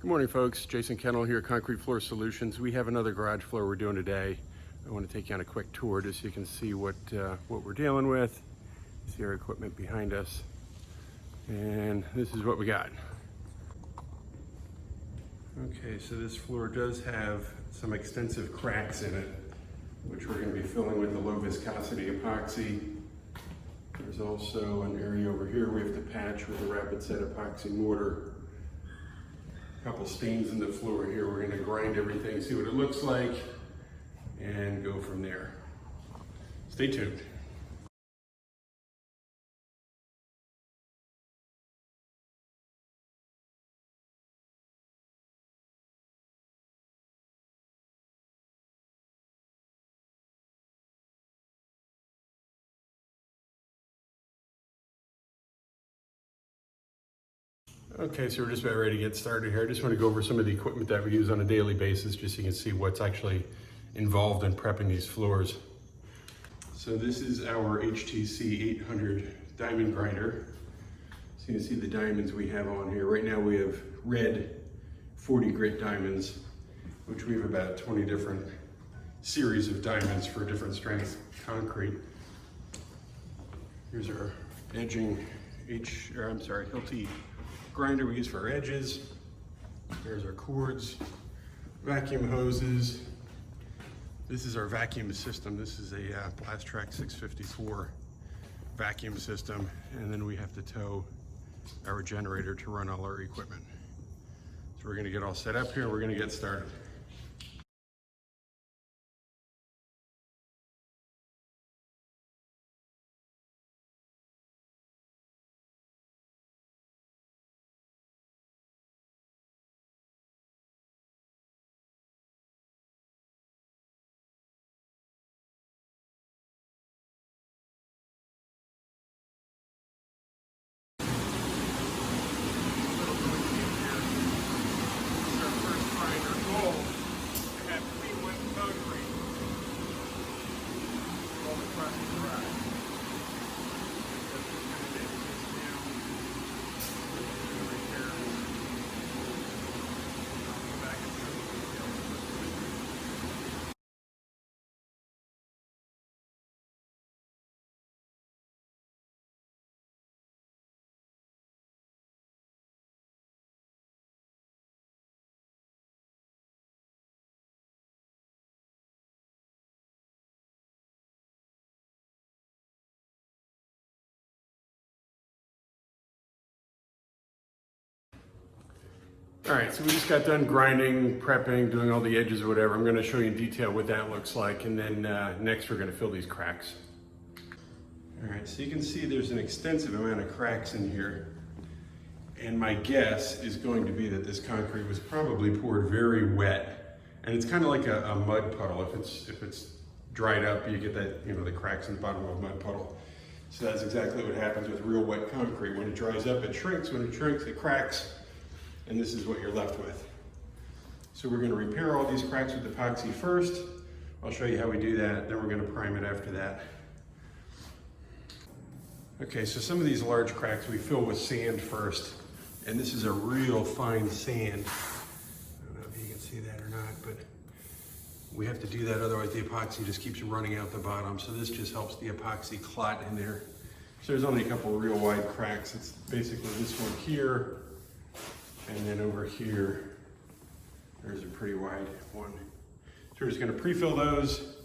Good morning, folks. Jason Kennel here, Concrete Floor Solutions. We have another garage floor we're doing today. I want to take you on a quick tour just so you can see what we're dealing with. See our equipment behind us. And this is what we got. Okay, so this floor does have some extensive cracks in it, which we're going to be filling with the low viscosity epoxy. There's also an area over here we have to patch with a rapid set epoxy mortar. A couple stains in the floor here. We're going to grind everything, see what it looks like, and go from there. Stay tuned. Okay, so we're just about ready to get started here. I just want to go over some of the equipment that we use on a daily basis just so you can see what's actually involved in prepping these floors. So this is our HTC 800 diamond grinder. So you can see the diamonds we have on here. Right now we have red 40 grit diamonds, which we have about 20 different series of diamonds for different strengths concrete. Here's our edging Hilti grinder we use for our edges. There's our cords, vacuum hoses. This is our vacuum system. This is a Blastrac 654 vacuum system. And then we have to tow our generator to run all our equipment. So we're gonna get all set up here. We're gonna get started. All right, so we just got done grinding, prepping, doing all the edges or whatever. I'm gonna show you in detail what that looks like, and then next we're gonna fill these cracks. All right, so you can see there's an extensive amount of cracks in here. And my guess is going to be that this concrete was probably poured very wet. And it's kind of like a mud puddle. If it's dried up, you get that, the cracks in the bottom of a mud puddle. So that's exactly what happens with real wet concrete. When it dries up, it shrinks. When it shrinks, it cracks. And this is what you're left with. So we're gonna repair all these cracks with epoxy first. I'll show you how we do that, then we're gonna prime it after that. Okay, so some of these large cracks we fill with sand first. And this is a real fine sand. I don't know if you can see that or not, but we have to do that, otherwise the epoxy just keeps running out the bottom. So this just helps the epoxy clot in there. So there's only a couple of real wide cracks. It's basically this one here, and then over here, there's a pretty wide one. So we're just gonna pre-fill those,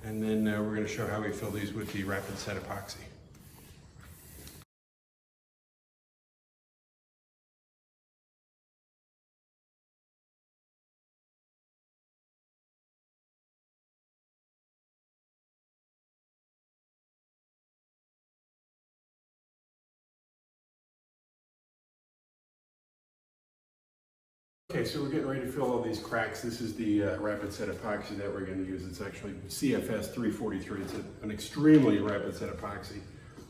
and then we're gonna show how we fill these with the rapid set epoxy. Okay, so we're getting ready to fill all these cracks. This is the rapid set epoxy that we're going to use. It's actually CFS 343. It's an extremely rapid set epoxy.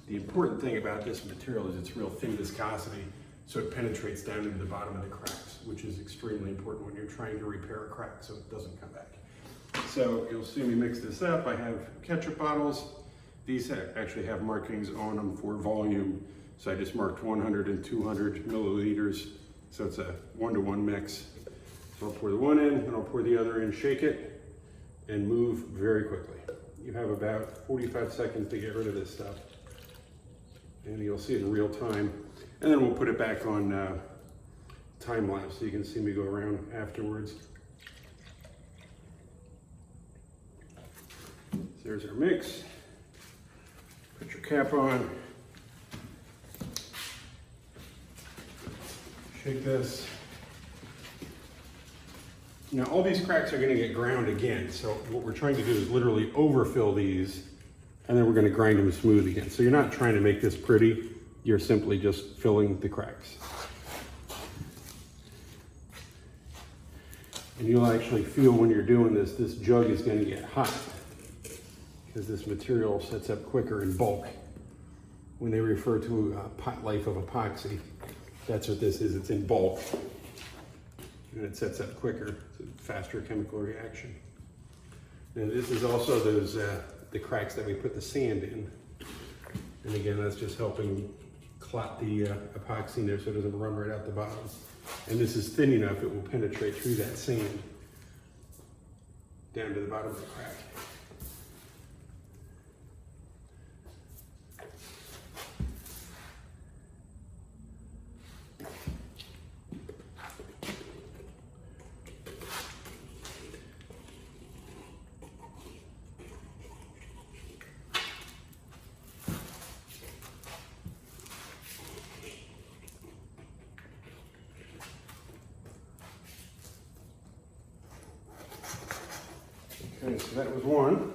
The important thing about this material is it's real thin viscosity, so it penetrates down into the bottom of the cracks, which is extremely important when you're trying to repair a crack so it doesn't come back. So you'll see me mix this up. I have ketchup bottles. These actually have markings on them for volume. So I just marked 100 and 200 milliliters So it's a 1-to-1 mix. So I'll pour the one in, and I'll pour the other in, shake it, and move very quickly. You have about 45 seconds to get rid of this stuff. And you'll see it in real time. And then we'll put it back on time lapse so you can see me go around afterwards. So there's our mix. Put your cap on. Shake this. Now all these cracks are going to get ground again. So what we're trying to do is literally overfill these, and then we're going to grind them smooth again. So you're not trying to make this pretty. You're simply just filling the cracks. And you'll actually feel when you're doing this, this jug is going to get hot because this material sets up quicker in bulk. When they refer to a pot life of epoxy, that's what this is. It's in bulk. And it sets up quicker. It's a faster chemical reaction. And this is also those the cracks that we put the sand in. And again, that's just helping clot the epoxy in there so it doesn't run right out the bottom. And this is thin enough it will penetrate through that sand down to the bottom of the crack. Okay, so that was one.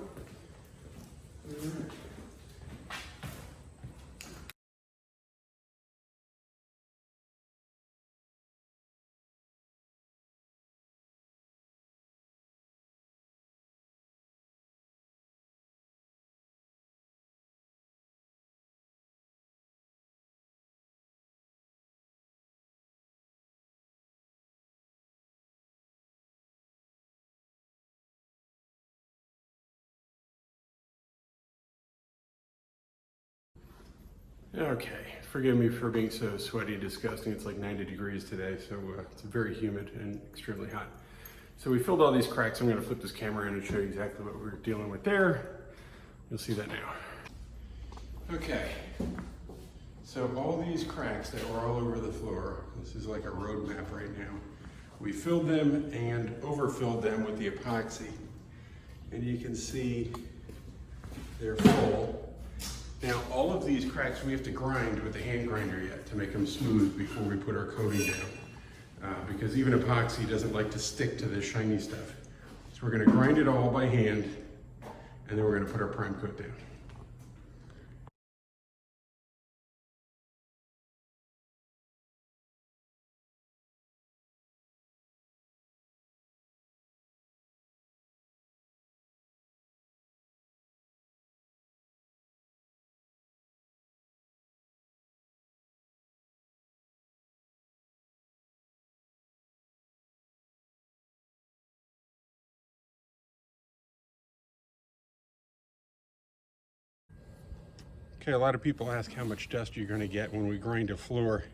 Okay, forgive me for being so sweaty and disgusting. It's like 90 degrees today, so it's very humid and extremely hot. So we filled all these cracks. I'm going to flip this camera in and show you exactly what we're dealing with there. You'll see that now. Okay, so all these cracks that were all over the floor, this is like a road map right now. We filled them and overfilled them with the epoxy. And you can see they're full. Now, all of these cracks we have to grind with the hand grinder yet to make them smooth before we put our coating down. Because even epoxy doesn't like to stick to this shiny stuff. So we're gonna grind it all by hand, and then we're gonna put our prime coat down. Okay, a lot of people ask how much dust you're gonna get when we grind a floor.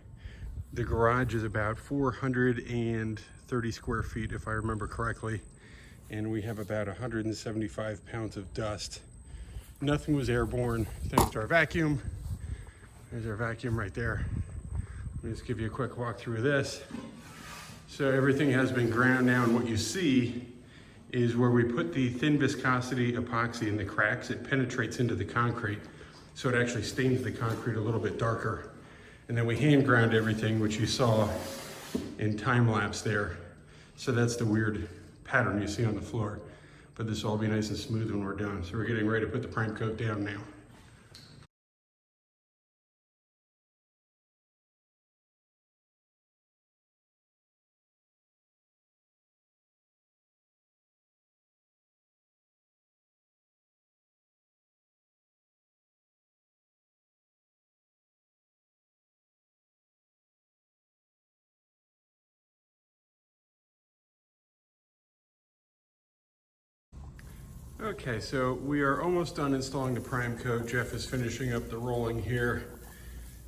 The garage is about 430 square feet, if I remember correctly. And we have about 175 pounds of dust. Nothing was airborne, thanks to our vacuum. There's our vacuum right there. Let me just give you a quick walk through this. So everything has been ground now, and what you see is where we put the thin viscosity epoxy in the cracks, it penetrates into the concrete. So it actually stains the concrete a little bit darker. And then we hand ground everything, which you saw in time lapse there. So that's the weird pattern you see on the floor. But this will all be nice and smooth when we're done. So we're getting ready to put the prime coat down now. Okay, so we are almost done installing the prime coat. Jeff is finishing up the rolling here.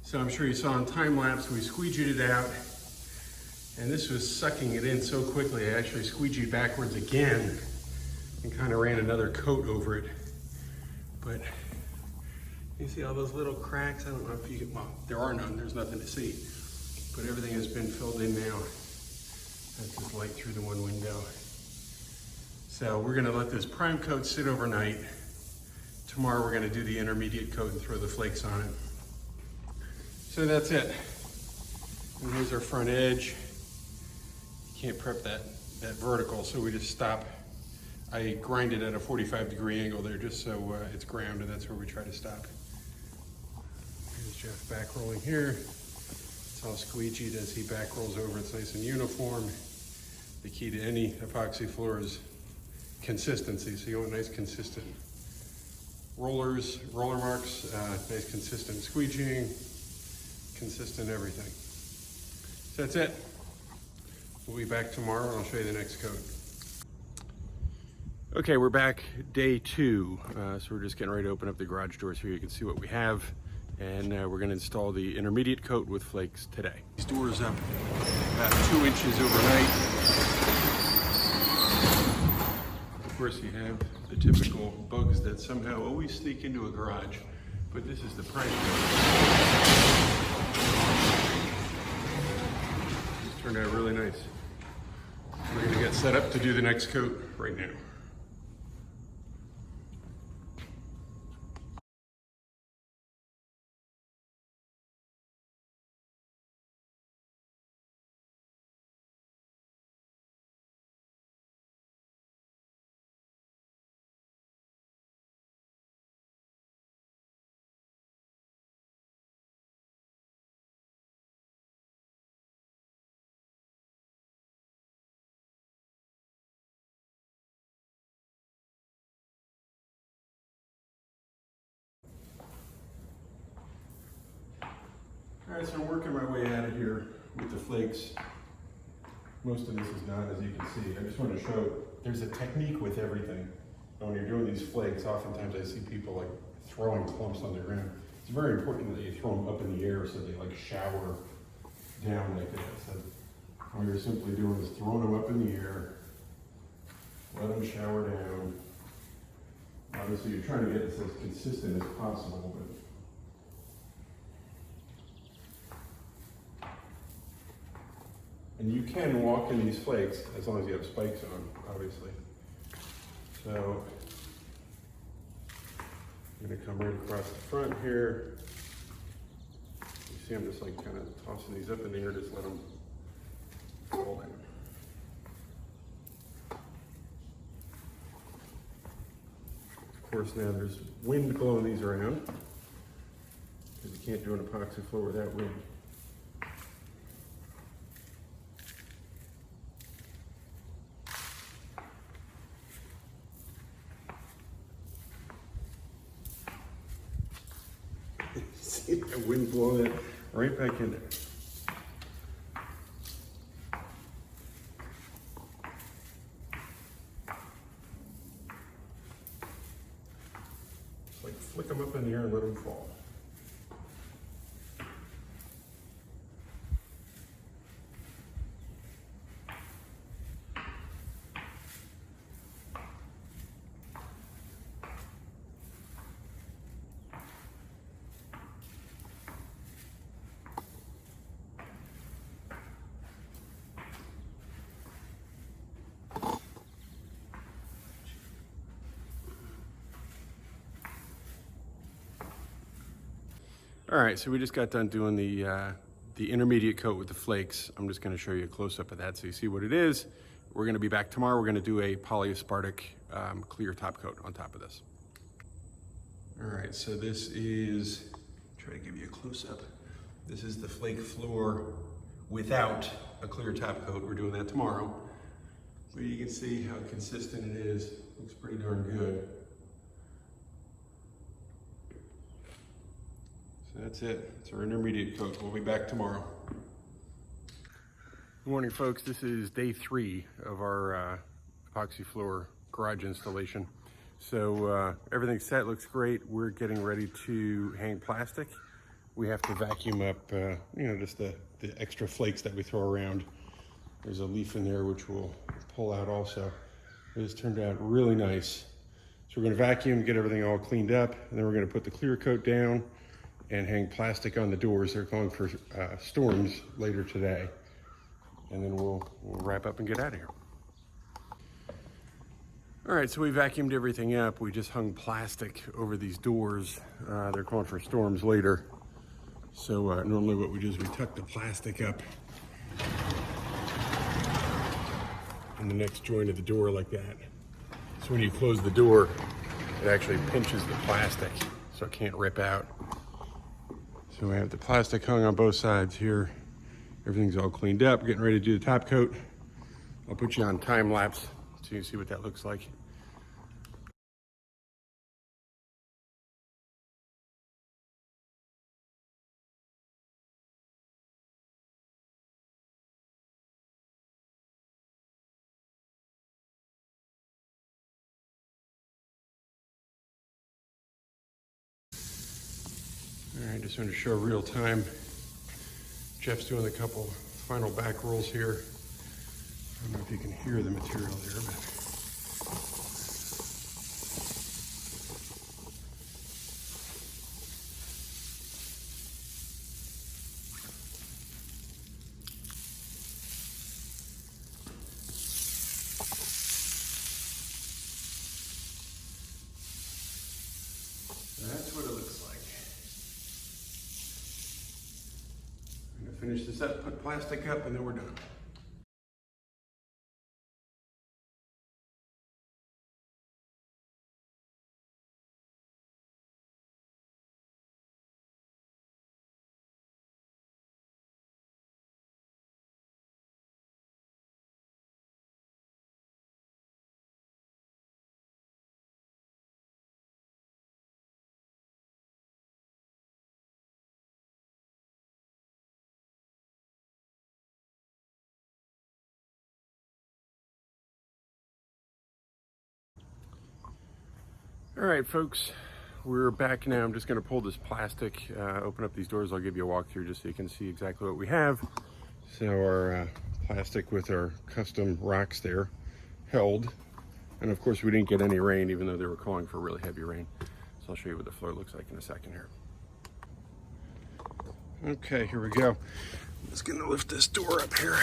So I'm sure you saw in time lapse, we squeegeed it out. And this was sucking it in so quickly, I actually squeegeed backwards again and kind of ran another coat over it. But you see all those little cracks? I don't know if you can, well, there are none, there's nothing to see. But everything has been filled in now. That's just light through the one window. So we're gonna let this prime coat sit overnight. Tomorrow we're gonna do the intermediate coat and throw the flakes on it. So that's it. And here's our front edge. You can't prep that vertical, so we just stop. I grind it at a 45-degree angle there just so it's ground, and that's where we try to stop. Here's Jeff back rolling here. It's all squeegeed as he back rolls over. It's nice and uniform. The key to any epoxy floor is consistency, so you want nice consistent roller marks, nice consistent squeegeeing, consistent everything. So that's it. We'll be back tomorrow and I'll show you the next coat. Okay, we're back day 2. So we're just getting ready to open up the garage doors here. You can see what we have. And we're gonna install the intermediate coat with flakes today. These doors up about 2 inches overnight. Of course, you have the typical bugs that somehow always sneak into a garage, but this is the prime coat. This turned out really nice. We're gonna get set up to do the next coat right now. All right, so I'm working my way out of here with the flakes. Most of this is done, as you can see. I just want to show there's a technique with everything. And when you're doing these flakes, oftentimes I see people like throwing clumps on the ground. It's very important that you throw them up in the air so they like shower down like that. So all you're simply doing is throwing them up in the air, let them shower down. Obviously, you're trying to get this as consistent as possible, but and you can walk in these flakes as long as you have spikes on, obviously. So I'm gonna come right across the front here. You see I'm just like kind of tossing these up in the air, just let them fall down. Of course, now there's wind blowing these around because you can't do an epoxy floor without wind. See that wind blowing it right back in there. Just like flick them up in the air and let them fall. All right, so we just got done doing the intermediate coat with the flakes. I'm just gonna show you a close-up of that so you see what it is. We're gonna be back tomorrow. We're gonna do a polyaspartic clear top coat on top of this. All right, so this is, try to give you a close-up. This is the flake floor without a clear top coat. We're doing that tomorrow. But you can see how consistent it is. Looks pretty darn good. So that's it. It's our intermediate coat. We'll be back tomorrow. Good morning, folks. This is day 3 of our epoxy floor garage installation. So everything's set, looks great. We're getting ready to hang plastic. We have to vacuum up, you know, just the extra flakes that we throw around. There's a leaf in there which we'll pull out also. This turned out really nice. So we're gonna vacuum, get everything all cleaned up, and then we're gonna put the clear coat down and hang plastic on the doors. They're going for storms later today. And then we'll wrap up and get out of here. All right, so we vacuumed everything up. We just hung plastic over these doors. They're calling for storms later. So normally what we do is we tuck the plastic up in the next joint of the door like that. So when you close the door, it actually pinches the plastic so it can't rip out. So we have the plastic hung on both sides here. Everything's all cleaned up, getting ready to do the top coat. I'll put you on time lapse so you can see what that looks like. All right, just wanted to show real time. Jeff's doing a couple final back rolls here. I don't know if you can hear the material there, but that's what it looks like. I'm gonna finish this up, put plastic up, and then we're done. All right, folks, we're back now. I'm just gonna pull this plastic, open up these doors. I'll give you a walkthrough just so you can see exactly what we have. So our plastic with our custom rocks there held. And of course we didn't get any rain, even though they were calling for really heavy rain. So I'll show you what the floor looks like in a second here. Okay, here we go. I'm just gonna lift this door up here.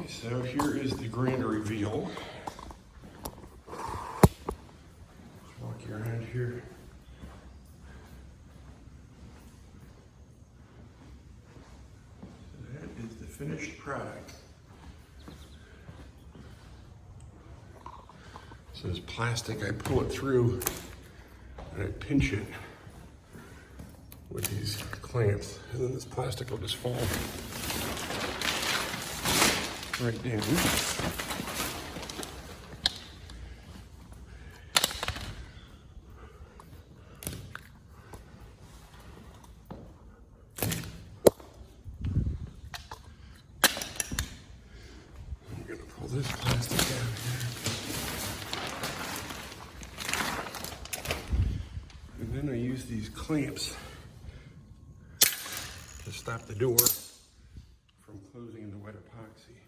So here is the grand reveal. Just walk you around here. So that is the finished product. So this plastic, I pull it through and I pinch it with these clamps, and then this plastic will just fall right down. I'm gonna pull this plastic out here. And then I use these clamps to stop the door from closing in the wet epoxy.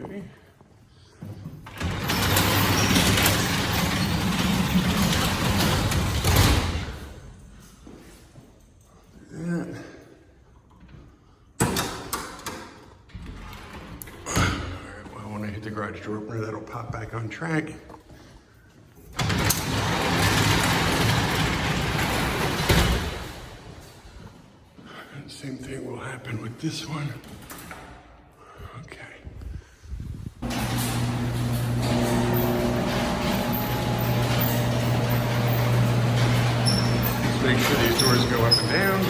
Okay. Well, when I hit the garage door opener, that'll pop back on track. And same thing will happen with this one. Okay. Make sure these doors go up and down.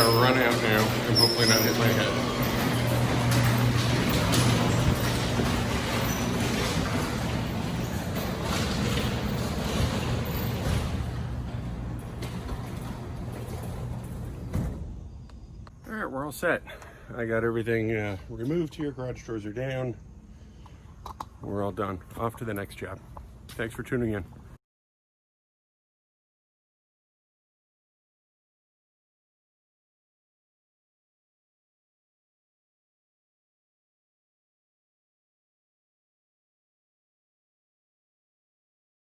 gonna run out now and hopefully not hit my head. All right, we're all set. I got everything removed here. Garage doors are down. We're all done. Off to the next job. Thanks for tuning in.